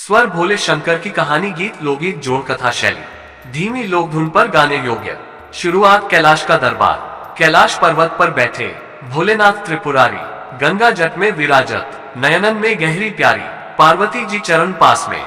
स्वर भोले शंकर की कहानी, गीत लोकगीत जोड़ कथा शैली, धीमी लोक धुन पर गाने योग्य। शुरुआत कैलाश का दरबार। कैलाश पर्वत पर बैठे भोलेनाथ त्रिपुरारी, गंगा जट में विराजत, नयनन में गहरी प्यारी, पार्वती जी चरण पास में,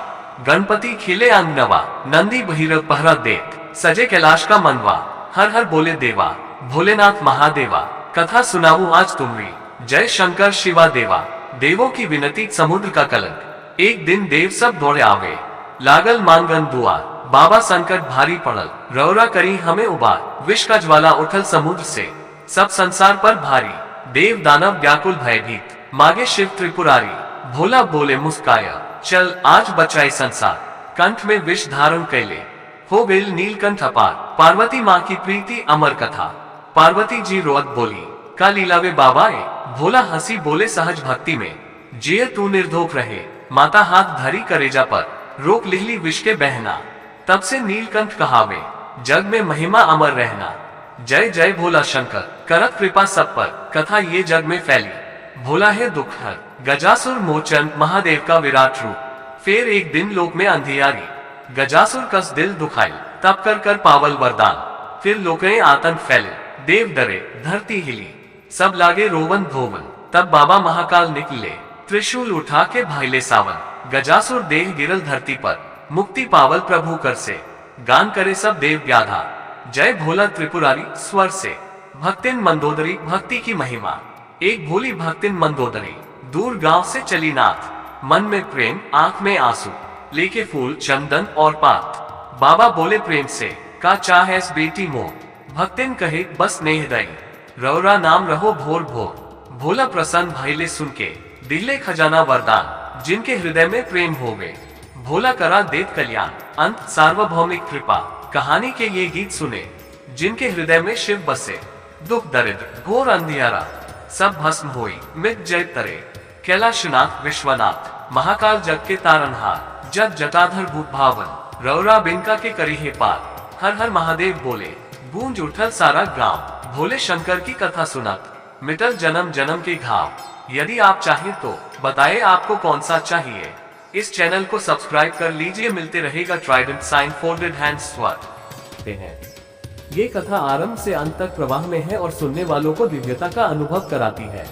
गणपति खिले अंग नवा, नंदी भैरव पहरा देत, सजे कैलाश का मनवा, हर हर बोले देवा, भोलेनाथ महादेवा, कथा सुनाऊं आज तुम्हारी, जय शंकर शिवा देवा, देवों की विनती समुद्र का कलंक। एक दिन देव सब दौड़े आवे, लागल मानगन दुआर, बाबा संकट भारी पड़ल, रौरा करी हमें उबार, विष का ज्वाला उठल समुद्र से, सब संसार पर भारी, देव दानव व्याकुल भयभीत, मागे शिव त्रिपुरारी, भोला बोले मुस्काया, चल आज बचाए संसार, कंठ में विष धारण कैले, हो बेल नीलकंठ अपार, पार्वती माँ की प्रीति अमर कथा। पार्वती जी रोअत बोली, का लीलावे बाबाए, भोला हंसी बोले सहज भक्ति में, जिये तू निर्धोक रहे, माता हाथ धरी करेजा पर, रोक लिहली विष के बहना, तब से नीलकंठ कहावे, जग में महिमा अमर रहना, जय जय भोला शंकर, करत कृपा सब पर, कथा ये जग में फैली, भोला है दुख हर, गजासुर मोचन महादेव का विराट रूप। फिर एक दिन लोक में अंधियारी, गजासुर कस दिल दुखाई, तब कर पावल वरदान, फिर लोकें आतंक फैले, देव डरे, धरती हिली, सब लागे रोवन धोवन, तब बाबा महाकाल निकले, त्रिशूल उठा के भाईले सावन, गजासुर देह गिरल धरती पर, मुक्ति पावल प्रभु कर से, गान करे सब देव व्याधा, जय भोला त्रिपुरारी स्वर से, भक्तिन मंदोदरी भक्ति की महिमा। एक भोली भक्तिन मंदोदरी, दूर गांव से चली नाथ, मन में प्रेम आंख में आंसू, लेके फूल चंदन और पात, बाबा बोले प्रेम से, का चाहेस बेटी मोह, भक्तिन कहे बस नेह दई, रौरा नाम रहो भोर भोर, भोला प्रसन्न भाईले सुन के, दिले खजाना वरदान, जिनके हृदय में प्रेम होवे, भोला करा देत कल्याण, अंत सार्वभौमिक कृपा। कहानी के ये गीत सुने, जिनके हृदय में शिव बसे, दुख दरिद्र घोर अंधियारा, सब भस्म होई मिट जय तरे, कैलाशनाथ विश्वनाथ, महाकाल जग के तारनहार, जग जटाधर भूप भावन, रौरा बिनका के करी है पार, हर हर महादेव बोले, गूंज उठल सारा गांव, भोले शंकर की कथा सुनत, मिटल जन्म जन्म के घाव। यदि आप चाहें तो बताएं आपको कौन सा चाहिए। इस चैनल को सब्सक्राइब कर लीजिए, मिलते रहेगा ट्राइडेंट साइन फोल्डेड हैंड्स स्वर हैं। ये कथा आरंभ से अंत तक प्रवाह में है और सुनने वालों को दिव्यता का अनुभव कराती है।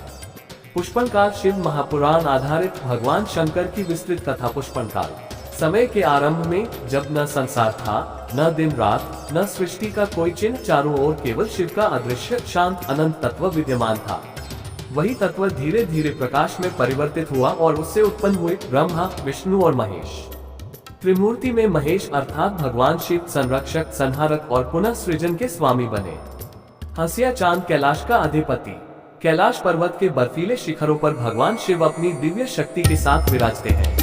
पुष्पन काल शिव महापुराण आधारित भगवान शंकर की विस्तृत कथा। पुष्पन काल समय के आरंभ में, जब न संसार था, न दिन रात, न सृष्टि का कोई चिन्ह, चारों ओर केवल शिव का अदृश्य शांत अनंत तत्व विद्यमान था। वही तत्व धीरे धीरे प्रकाश में परिवर्तित हुआ और उससे उत्पन्न हुए ब्रह्मा, विष्णु और महेश। त्रिमूर्ति में महेश अर्थात भगवान शिव संरक्षक, संहारक और पुनः सृजन के स्वामी बने। हंसिया चांद कैलाश का अधिपति। कैलाश पर्वत के बर्फीले शिखरों पर भगवान शिव अपनी दिव्य शक्ति के साथ विराजते हैं।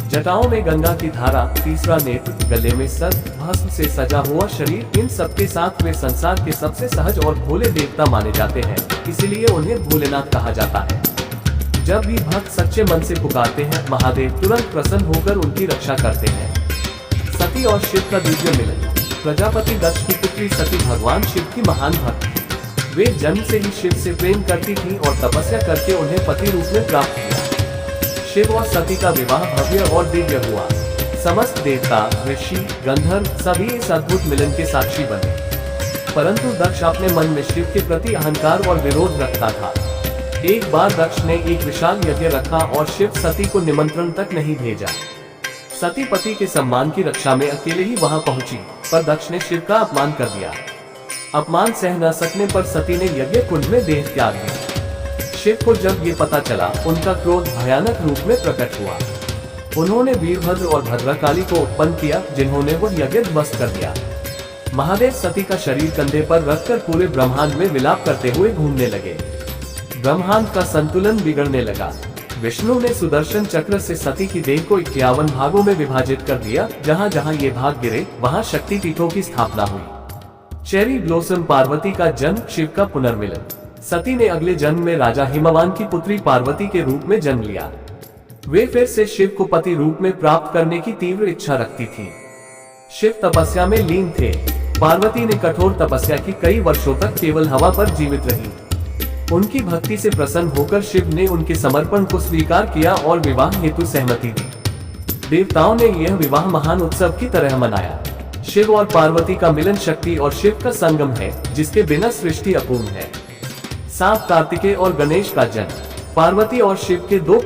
जटाओं में गंगा की धारा, तीसरा नेत्र, गले में सर्प, भस्म से सजा हुआ शरीर, इन सबके साथ वे संसार के सबसे सहज और भोले देवता माने जाते हैं, इसीलिए उन्हें भोलेनाथ कहा जाता है। जब भी भक्त सच्चे मन से पुकारते हैं, महादेव तुरंत प्रसन्न होकर उनकी रक्षा करते हैं। सती और शिव का दिव्य मिलन। प्रजापति दक्ष की पुत्री सती भगवान शिव की महान भक्त। वे जन्म से ही शिव से प्रेम करती थी और तपस्या करके उन्हें पति रूप में प्राप्त किया। शिव और सती का विवाह भव्य और दिव्य हुआ। समस्त देवता, ऋषि, गंधर्व सभी इस अद्भुत मिलन के साक्षी बने। परंतु दक्ष अपने मन में शिव के प्रति अहंकार और विरोध रखता था। एक बार दक्ष ने एक विशाल यज्ञ रखा और शिव सती को निमंत्रण तक नहीं भेजा। सती पति के सम्मान की रक्षा में अकेले ही वहां पहुंची, पर दक्ष ने शिव का अपमान कर दिया। अपमान सह न सकने पर सती ने यज्ञ कुंड में देह त्याग दिया। शिव को जब ये पता चला, उनका क्रोध भयानक रूप में प्रकट हुआ। उन्होंने वीरभद्र और भद्रकाली को उत्पन्न किया, जिन्होंने वो यज्ञ ध्वस्त कर दिया। महादेव सती का शरीर कंधे पर रखकर पूरे ब्रह्मांड में विलाप करते हुए घूमने लगे। ब्रह्मांड का संतुलन बिगड़ने लगा। विष्णु ने सुदर्शन चक्र से सती की देह को 51 भागों में विभाजित कर दिया। जहां जहां ये भाग गिरे, वहां शक्ति पीठों की स्थापना हुई। चेरी ब्लॉसम पार्वती का जन्म, शिव का पुनर्मिलन। सती ने अगले जन्म में राजा हिमवान की पुत्री पार्वती के रूप में जन्म लिया। वे फिर से शिव को पति रूप में प्राप्त करने की तीव्र इच्छा रखती थी। शिव तपस्या में लीन थे। पार्वती ने कठोर तपस्या की, कई वर्षों तक केवल हवा पर जीवित रही। उनकी भक्ति से प्रसन्न होकर शिव ने उनके समर्पण को स्वीकार किया और विवाह हेतु सहमति दी। देवताओं ने यह विवाह महान उत्सव की तरह मनाया। शिव और पार्वती का मिलन शक्ति और शिव का संगम है, जिसके बिना सृष्टि अपूर्ण है। 7 कार्तिकेय और गणेश का जन्म। पार्वती और शिव के 2